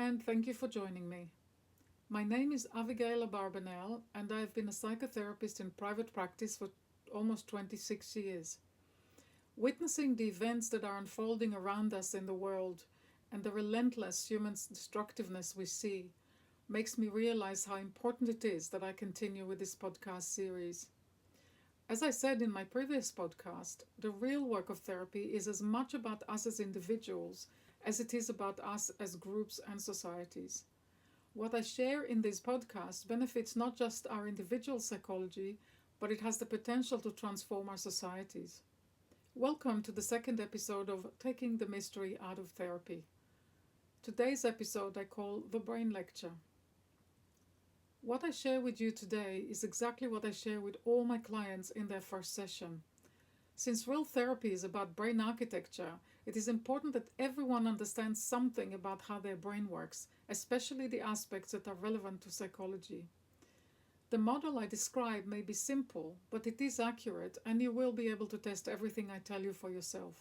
and thank you for joining me. My name is Abigail Barbanel, and I've been a psychotherapist in private practice for almost 26 years. Witnessing the events that are unfolding around us in the world and the relentless human destructiveness we see makes me realize how important it is that I continue with this podcast series. As I said in my previous podcast, the real work of therapy is as much about us as individuals as it is about us as groups and societies. What I share in these podcasts benefits not just our individual psychology, but it has the potential to transform our societies. Welcome to the second episode of Taking the Mystery Out of Therapy. Today's episode I call The Brain Lecture. What I share with you today is exactly what I share with all my clients in their first session. Since real therapy is about brain architecture, it is important that everyone understands something about how their brain works, especially the aspects that are relevant to psychology. The model I describe may be simple, but it is accurate, and you will be able to test everything I tell you for yourself.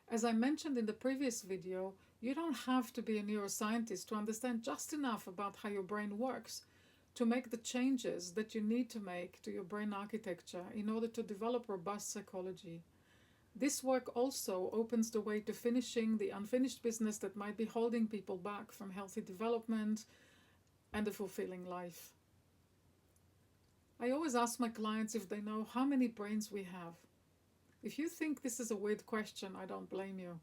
As I mentioned in the previous video, you don't have to be a neuroscientist to understand just enough about how your brain works to make the changes that you need to make to your brain architecture in order to develop robust psychology. This work also opens the way to finishing the unfinished business that might be holding people back from healthy development and a fulfilling life. I always ask my clients if they know how many brains we have. If you think this is a weird question, I don't blame you.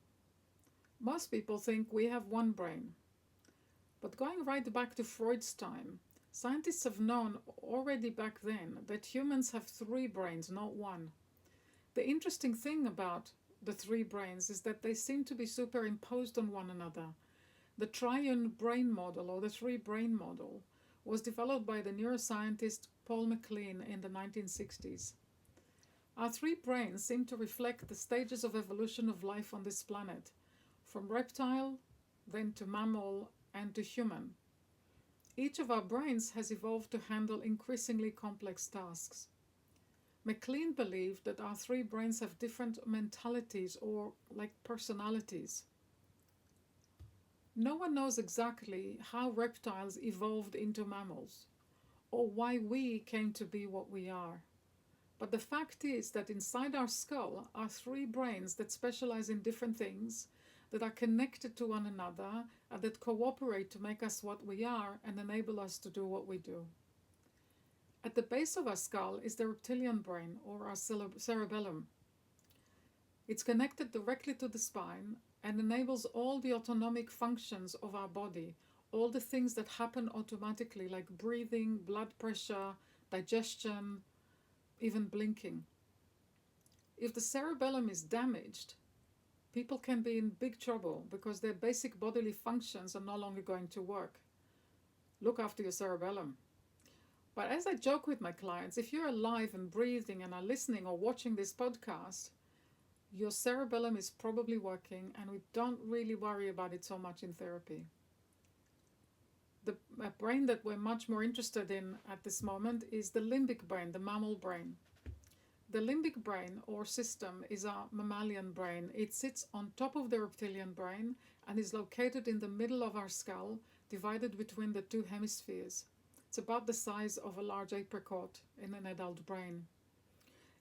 Most people think we have one brain. But going right back to Freud's time, scientists have known already back then that humans have three brains, not one. The interesting thing about the three brains is that they seem to be superimposed on one another. The triune brain model, or the three-brain model, was developed by the neuroscientist Paul MacLean in the 1960s. Our three brains seem to reflect the stages of evolution of life on this planet, from reptile, then to mammal, and to human. Each of our brains has evolved to handle increasingly complex tasks. MacLean believed that our three brains have different mentalities, or like personalities. No one knows exactly how reptiles evolved into mammals, or why we came to be what we are. But the fact is that inside our skull are three brains that specialize in different things, that are connected to one another, and that cooperate to make us what we are and enable us to do what we do. At the base of our skull is the reptilian brain, or our cerebellum. It's connected directly to the spine and enables all the autonomic functions of our body, all the things that happen automatically, like breathing, blood pressure, digestion, even blinking. If the cerebellum is damaged, people can be in big trouble because their basic bodily functions are no longer going to work. Look after your cerebellum. But as I joke with my clients, if you're alive and breathing and are listening or watching this podcast, your cerebellum is probably working, and we don't really worry about it so much in therapy. The brain that we're much more interested in at this moment is the limbic brain, the mammal brain. The limbic brain or system is our mammalian brain. It sits on top of the reptilian brain and is located in the middle of our skull, divided between the two hemispheres. It's about the size of a large apricot in an adult brain.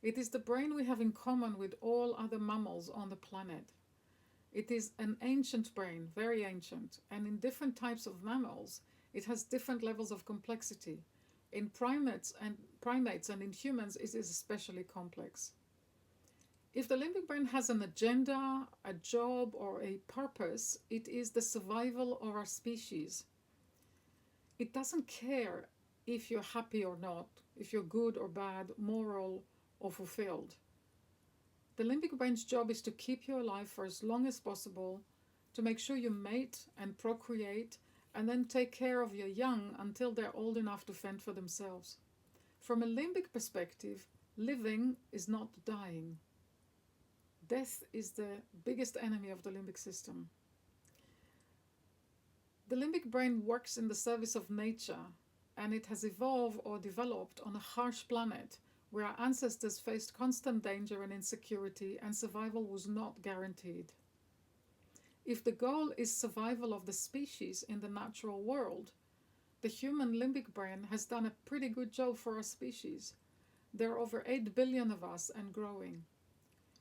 It is the brain we have in common with all other mammals on the planet. It is an ancient brain, very ancient, and in different types of mammals, it has different levels of complexity. In primates and in humans, it is especially complex. If the limbic brain has an agenda, a job, or a purpose, it is the survival of our species. It doesn't care if you're happy or not, if you're good or bad, moral or fulfilled. The limbic brain's job is to keep you alive for as long as possible, to make sure you mate and procreate, and then take care of your young until they're old enough to fend for themselves. From a limbic perspective, living is not dying. Death is the biggest enemy of the limbic system. The limbic brain works in the service of nature, and it has evolved or developed on a harsh planet where our ancestors faced constant danger and insecurity, and survival was not guaranteed. If the goal is survival of the species in the natural world, the human limbic brain has done a pretty good job for our species. There are over 8 billion of us and growing.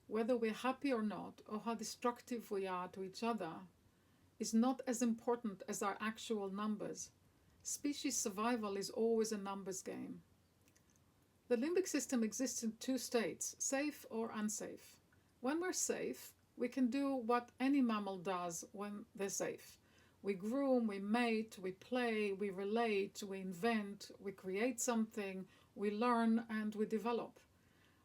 Whether we're happy or not, or how destructive we are to each other, is not as important as our actual numbers. Species survival is always a numbers game. The limbic system exists in two states, safe or unsafe. When we're safe, we can do what any mammal does when they're safe. We groom, we mate, we play, we relate, we invent, we create something, we learn, and we develop.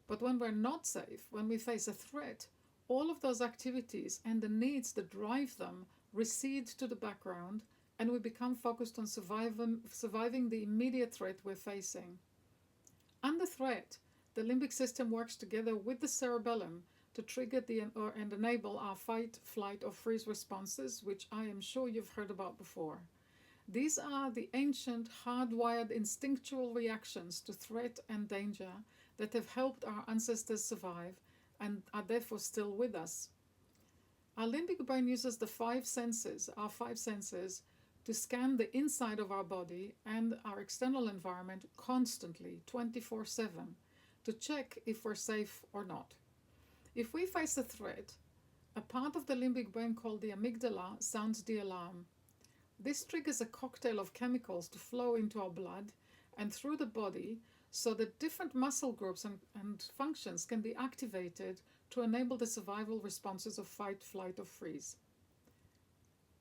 But when we're not safe, when we face a threat, all of those activities and the needs that drive them recede to the background, and we become focused on surviving the immediate threat we're facing. Under threat, the limbic system works together with the cerebellum to trigger and enable our fight, flight, or freeze responses, which I am sure you've heard about before. These are the ancient, hardwired instinctual reactions to threat and danger that have helped our ancestors survive and are therefore still with us. Our limbic brain uses our five senses, to scan the inside of our body and our external environment constantly, 24/7, to check if we're safe or not. If we face a threat, a part of the limbic brain called the amygdala sounds the alarm. This triggers a cocktail of chemicals to flow into our blood and through the body so that different muscle groups and functions can be activated to enable the survival responses of fight, flight, or freeze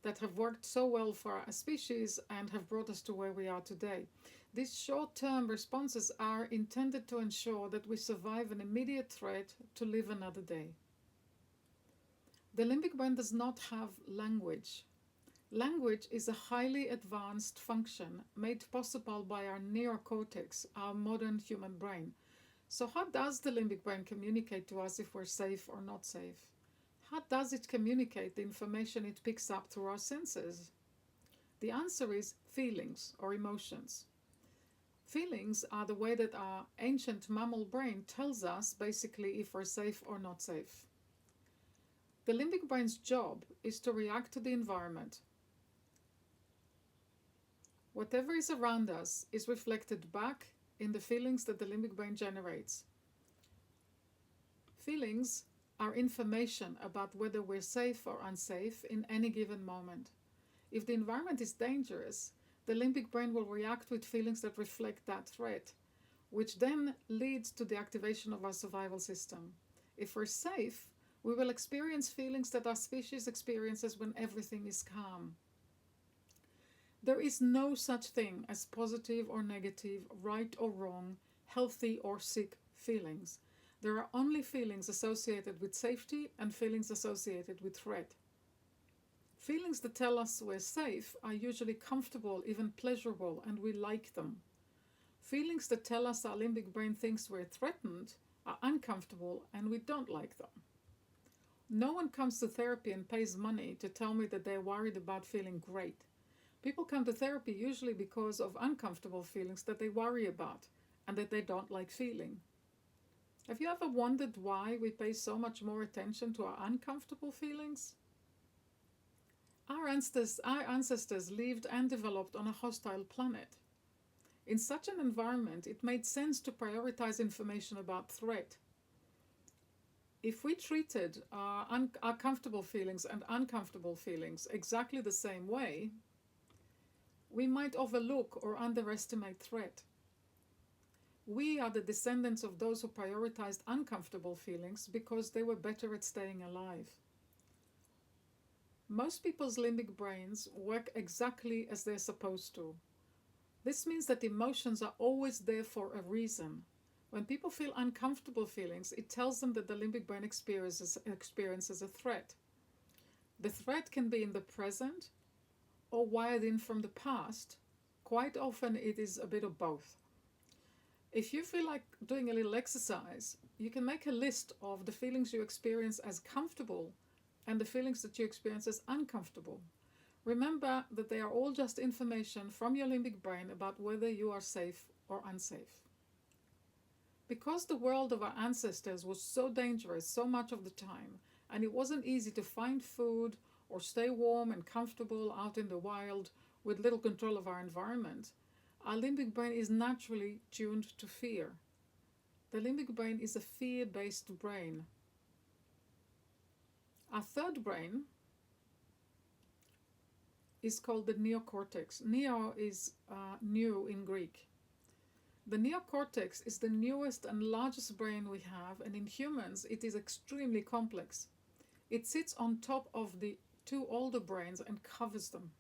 that have worked so well for our species and have brought us to where we are today. These short-term responses are intended to ensure that we survive an immediate threat to live another day. The limbic brain does not have language. Language is a highly advanced function made possible by our neocortex, our modern human brain. So how does the limbic brain communicate to us if we're safe or not safe? How does it communicate the information it picks up through our senses? The answer is feelings or emotions. Feelings are the way that our ancient mammal brain tells us basically if we're safe or not safe. The limbic brain's job is to react to the environment. Whatever is around us is reflected back in the feelings that the limbic brain generates. Feelings are information about whether we're safe or unsafe in any given moment. If the environment is dangerous, the limbic brain will react with feelings that reflect that threat, which then leads to the activation of our survival system. If we're safe, we will experience feelings that our species experiences when everything is calm. There is no such thing as positive or negative, right or wrong, healthy or sick feelings. There are only feelings associated with safety and feelings associated with threat. Feelings that tell us we're safe are usually comfortable, even pleasurable, and we like them. Feelings that tell us our limbic brain thinks we're threatened are uncomfortable and we don't like them. No one comes to therapy and pays money to tell me that they're worried about feeling great. People come to therapy usually because of uncomfortable feelings that they worry about and that they don't like feeling. Have you ever wondered why we pay so much more attention to our uncomfortable feelings? Our ancestors lived and developed on a hostile planet. In such an environment, it made sense to prioritize information about threat. If we treated our comfortable feelings and uncomfortable feelings exactly the same way, we might overlook or underestimate threat. We are the descendants of those who prioritized uncomfortable feelings because they were better at staying alive. Most people's limbic brains work exactly as they're supposed to. This means that emotions are always there for a reason. When people feel uncomfortable feelings, it tells them that the limbic brain experiences a threat. The threat can be in the present or wired in from the past. Quite often it is a bit of both. If you feel like doing a little exercise, you can make a list of the feelings you experience as comfortable and the feelings that you experience as uncomfortable. Remember that they are all just information from your limbic brain about whether you are safe or unsafe. Because the world of our ancestors was so dangerous so much of the time, and it wasn't easy to find food or stay warm and comfortable out in the wild with little control of our environment, our limbic brain is naturally tuned to fear. The limbic brain is a fear-based brain. Our third brain is called the neocortex. Neo is new in Greek. The neocortex is the newest and largest brain we have, and in humans it is extremely complex. It sits on top of the two older brains and covers them.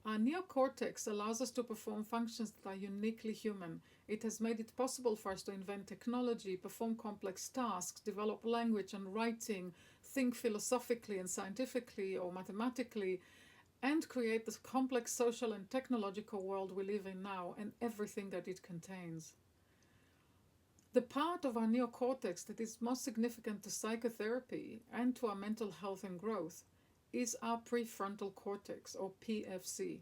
Our neocortex allows us to perform functions that are uniquely human. It has made it possible for us to invent technology, perform complex tasks, develop language and writing, think philosophically and scientifically or mathematically, and create the complex social and technological world we live in now and everything that it contains. The part of our neocortex that is most significant to psychotherapy and to our mental health and growth is our prefrontal cortex, or PFC.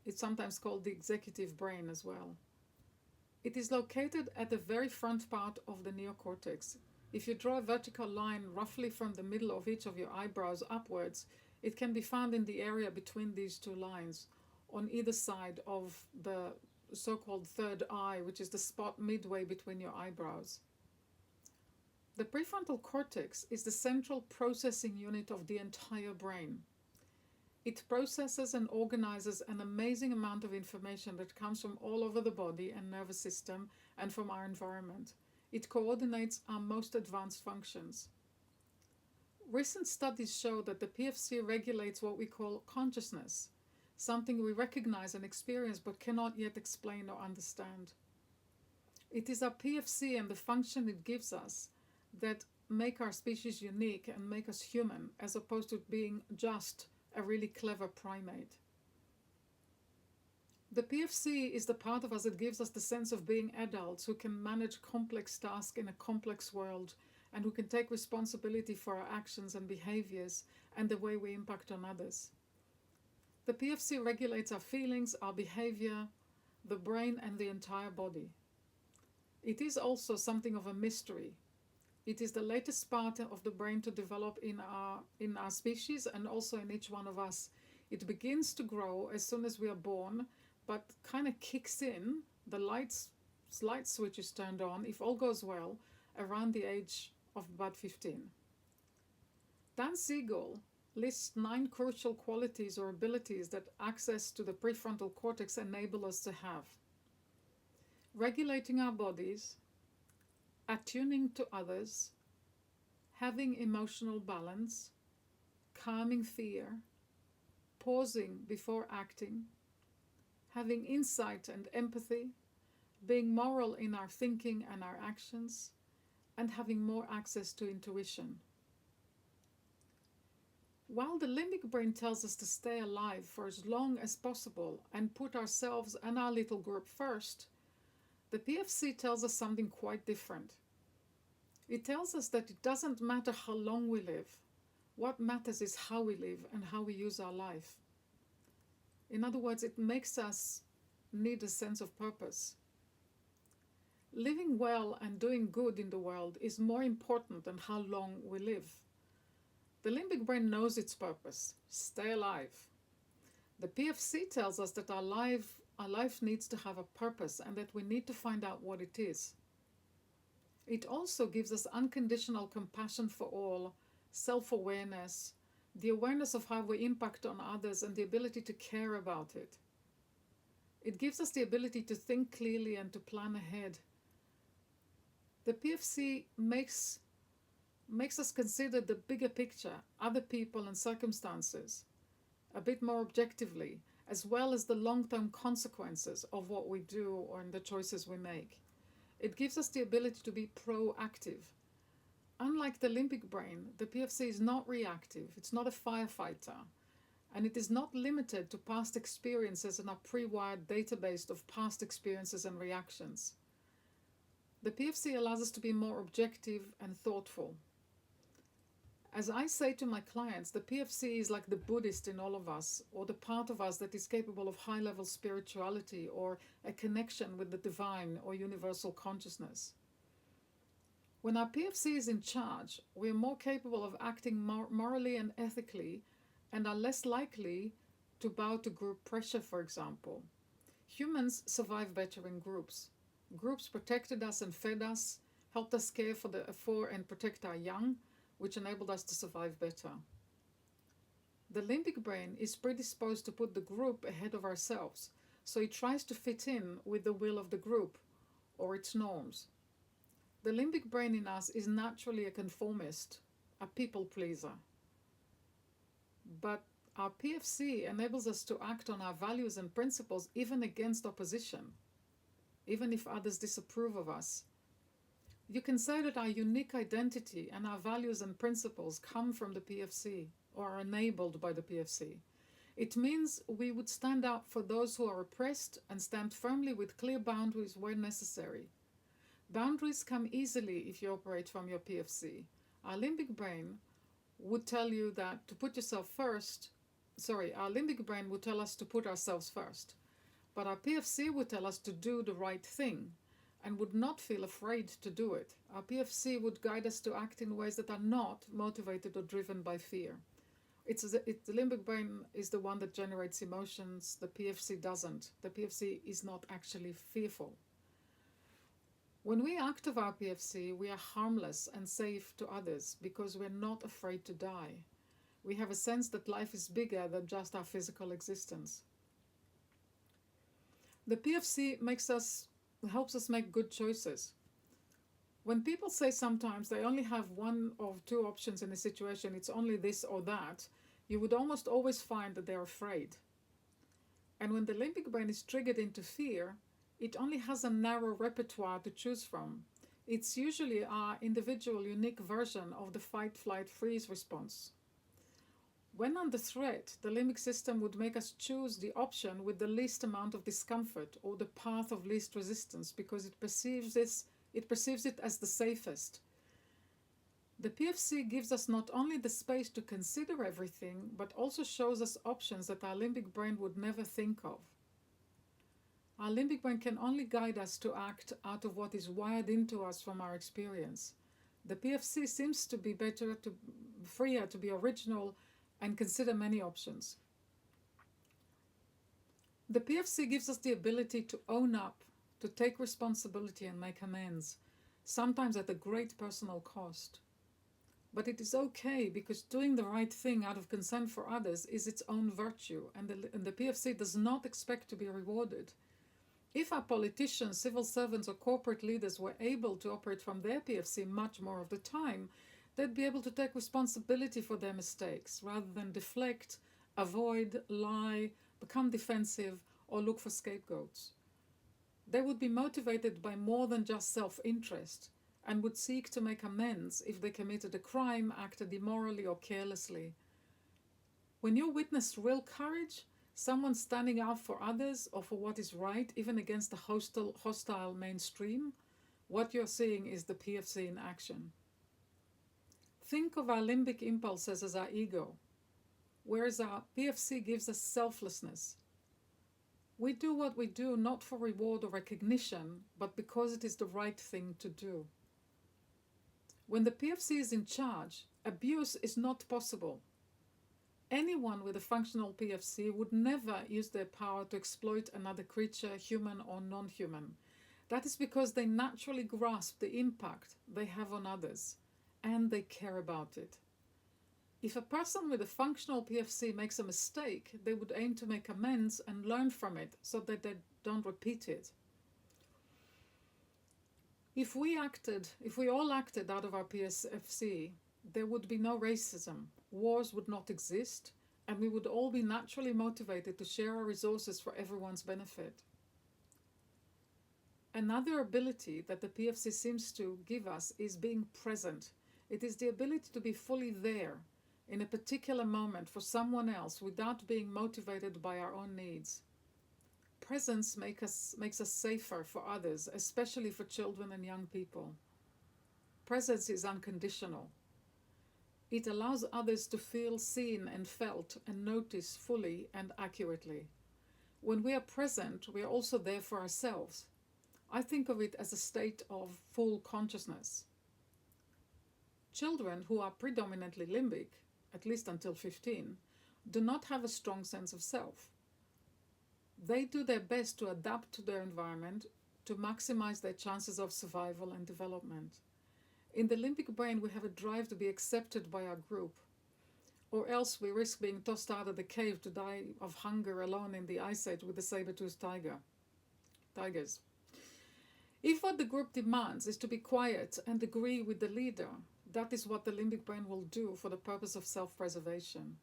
It's sometimes called the executive brain as well. It is located at the very front part of the neocortex. If you draw a vertical line roughly from the middle of each of your eyebrows upwards, it can be found in the area between these two lines, on either side of the so-called third eye, which is the spot midway between your eyebrows. The prefrontal cortex is the central processing unit of the entire brain. It processes and organizes an amazing amount of information that comes from all over the body and nervous system and from our environment. It coordinates our most advanced functions. Recent studies show that the PFC regulates what we call consciousness, something we recognize and experience but cannot yet explain or understand. It is our PFC and the function it gives us that make our species unique and make us human, as opposed to being just a really clever primate. The PFC is the part of us that gives us the sense of being adults who can manage complex tasks in a complex world and who can take responsibility for our actions and behaviors and the way we impact on others. The PFC regulates our feelings, our behavior, the brain, and the entire body. It is also something of a mystery. It is the latest part of the brain to develop in our species and also in each one of us. It begins to grow as soon as we are born, but kind of kicks in, the light switch is turned on, if all goes well, around the age of about 15. Dan Siegel lists 9 crucial qualities or abilities that access to the prefrontal cortex enable us to have. Regulating our bodies, attuning to others, having emotional balance, calming fear, pausing before acting, having insight and empathy, being moral in our thinking and our actions, and having more access to intuition. While the limbic brain tells us to stay alive for as long as possible and put ourselves and our little group first, the PFC tells us something quite different. It tells us that it doesn't matter how long we live. What matters is how we live and how we use our life. In other words, it makes us need a sense of purpose. Living well and doing good in the world is more important than how long we live. The limbic brain knows its purpose: stay alive. The PFC tells us that our life needs to have a purpose and that we need to find out what it is. It also gives us unconditional compassion for all, self-awareness, the awareness of how we impact on others, and the ability to care about it. It gives us the ability to think clearly and to plan ahead. The PFC makes us consider the bigger picture, other people and circumstances, a bit more objectively, as well as the long-term consequences of what we do or in the choices we make. It gives us the ability to be proactive. Unlike the limbic brain, the PFC is not reactive, it's not a firefighter, and it is not limited to past experiences and a pre-wired database of past experiences and reactions. The PFC allows us to be more objective and thoughtful. As I say to my clients, the PFC is like the Buddhist in all of us, or the part of us that is capable of high-level spirituality or a connection with the divine or universal consciousness. When our PFC is in charge, we are more capable of acting morally and ethically and are less likely to bow to group pressure, for example. Humans survive better in groups. Groups protected us and fed us, helped us care for and protect our young, which enabled us to survive better. The limbic brain is predisposed to put the group ahead of ourselves, so it tries to fit in with the will of the group or its norms. The limbic brain in us is naturally a conformist, a people pleaser. But our PFC enables us to act on our values and principles even against opposition, even if others disapprove of us. You can say that our unique identity and our values and principles come from the PFC or are enabled by the PFC. It means we would stand up for those who are oppressed and stand firmly with clear boundaries where necessary. Boundaries come easily if you operate from your PFC. Our limbic brain would tell you that to put yourself first, our limbic brain would tell us to put ourselves first. But our PFC would tell us to do the right thing and would not feel afraid to do it. Our PFC would guide us to act in ways that are not motivated or driven by fear. The limbic brain is the one that generates emotions. The PFC doesn't. The PFC is not actually fearful. When we act of our PFC, we are harmless and safe to others because we're not afraid to die. We have a sense that life is bigger than just our physical existence. The PFC helps us make good choices. When people say sometimes they only have one or two options in a situation, it's only this or that, you would almost always find that they're afraid. And when the limbic brain is triggered into fear, it only has a narrow repertoire to choose from. It's usually our individual, unique version of the fight, flight, freeze response. When under threat, the limbic system would make us choose the option with the least amount of discomfort or the path of least resistance because it perceives it as the safest. The PFC gives us not only the space to consider everything, but also shows us options that our limbic brain would never think of. Our limbic brain can only guide us to act out of what is wired into us from our experience. The PFC seems to be freer to be original and consider many options. The PFC gives us the ability to own up, to take responsibility and make amends, sometimes at a great personal cost. But it is okay because doing the right thing out of concern for others is its own virtue, and the PFC does not expect to be rewarded. If our politicians, civil servants, or corporate leaders were able to operate from their PFC much more of the time, they'd be able to take responsibility for their mistakes rather than deflect, avoid, lie, become defensive, or look for scapegoats. They would be motivated by more than just self-interest and would seek to make amends if they committed a crime, acted immorally, or carelessly. When you witness real courage, someone standing up for others or for what is right, even against the hostile mainstream, what you're seeing is the PFC in action. Think of our limbic impulses as our ego, whereas our PFC gives us selflessness. We do what we do not for reward or recognition, but because it is the right thing to do. When the PFC is in charge, abuse is not possible. Anyone with a functional PFC would never use their power to exploit another creature, human or non-human. That is because they naturally grasp the impact they have on others, and they care about it. If a person with a functional PFC makes a mistake, they would aim to make amends and learn from it so that they don't repeat it. If we all acted out of our PFC, there would be no racism, wars would not exist, and we would all be naturally motivated to share our resources for everyone's benefit. Another ability that the PFC seems to give us is being present. It is the ability to be fully there in a particular moment for someone else without being motivated by our own needs. Presence makes us safer for others, especially for children and young people. Presence is unconditional. It allows others to feel seen and felt and noticed fully and accurately. When we are present, we are also there for ourselves. I think of it as a state of full consciousness. Children who are predominantly limbic, at least until 15, do not have a strong sense of self. They do their best to adapt to their environment to maximize their chances of survival and development. In the limbic brain, we have a drive to be accepted by our group, or else we risk being tossed out of the cave to die of hunger alone in the ice age with the saber-toothed tigers. If what the group demands is to be quiet and agree with the leader, that is what the limbic brain will do for the purpose of self-preservation.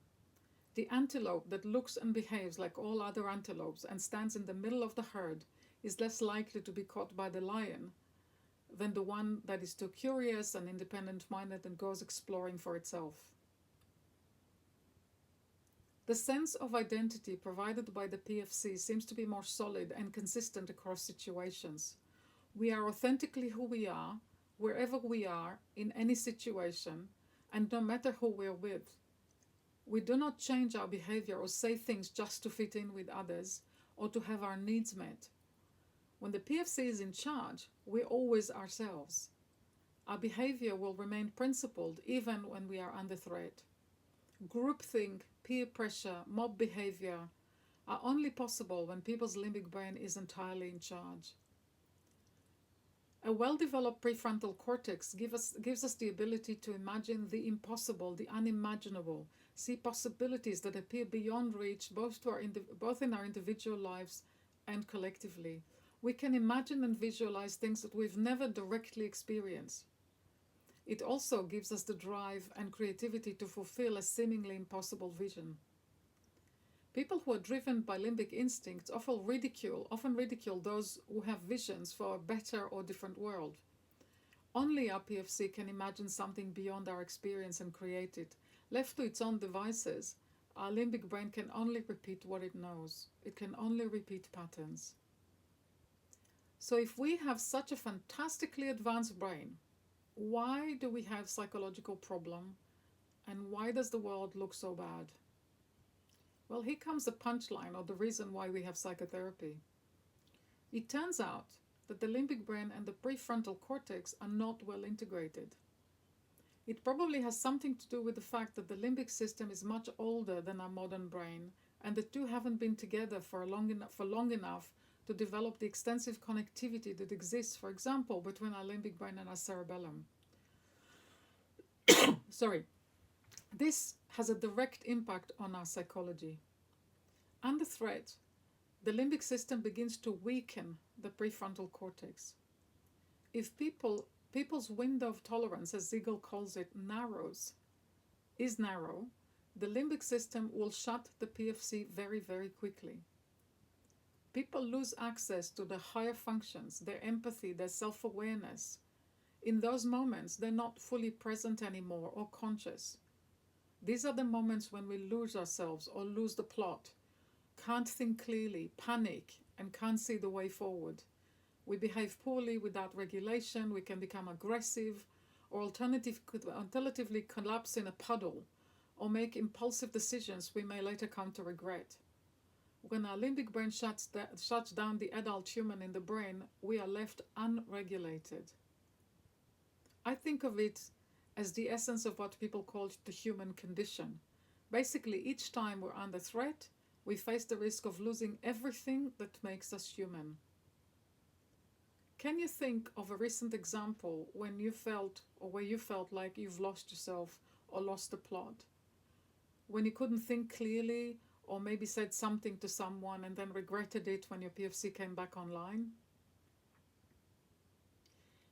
The antelope that looks and behaves like all other antelopes and stands in the middle of the herd is less likely to be caught by the lion than the one that is too curious and independent-minded and goes exploring for itself. The sense of identity provided by the PFC seems to be more solid and consistent across situations. We are authentically who we are, wherever we are, in any situation, and no matter who we're with. We do not change our behavior or say things just to fit in with others or to have our needs met. When the PFC is in charge, we're always ourselves. Our behavior will remain principled even when we are under threat. Groupthink, peer pressure, mob behavior are only possible when people's limbic brain is entirely in charge. A well-developed prefrontal cortex gives us the ability to imagine the impossible, the unimaginable, see possibilities that appear beyond reach both in our individual lives and collectively. We can imagine and visualize things that we've never directly experienced. It also gives us the drive and creativity to fulfill a seemingly impossible vision. People who are driven by limbic instincts often ridicule those who have visions for a better or different world. Only our PFC can imagine something beyond our experience and create it. Left to its own devices, our limbic brain can only repeat what it knows. It can only repeat patterns. So if we have such a fantastically advanced brain, why do we have psychological problem, and why does the world look so bad? Well, here comes the punchline, or the reason why we have psychotherapy. It turns out that the limbic brain and the prefrontal cortex are not well integrated. It probably has something to do with the fact that the limbic system is much older than our modern brain, and the two haven't been together for long enough to develop the extensive connectivity that exists, for example, between our limbic brain and our cerebellum. This has a direct impact on our psychology. Under threat, the limbic system begins to weaken the prefrontal cortex. If people's window of tolerance, as Siegel calls it, is narrow, the limbic system will shut the PFC very, very quickly. People lose access to the higher functions, their empathy, their self-awareness. In those moments, they're not fully present anymore or conscious. These are the moments when we lose ourselves or lose the plot, can't think clearly, panic, and can't see the way forward. We behave poorly without regulation, we can become aggressive, or alternatively collapse in a puddle, or make impulsive decisions we may later come to regret. When our limbic brain shuts down the adult human in the brain, we are left unregulated. I think of it as the essence of what people call the human condition. Basically, each time we're under threat, we face the risk of losing everything that makes us human. Can you think of a recent example where you felt like you've lost yourself or lost the plot? When you couldn't think clearly, or maybe said something to someone and then regretted it when your PFC came back online?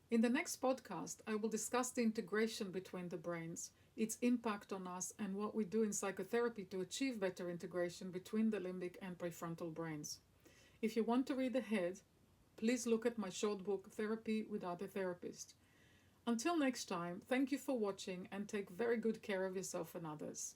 In the next podcast, I will discuss the integration between the brains, its impact on us, and what we do in psychotherapy to achieve better integration between the limbic and prefrontal brains. If you want to read ahead, please look at my short book, Therapy Without a Therapist. Until next time, thank you for watching and take very good care of yourself and others.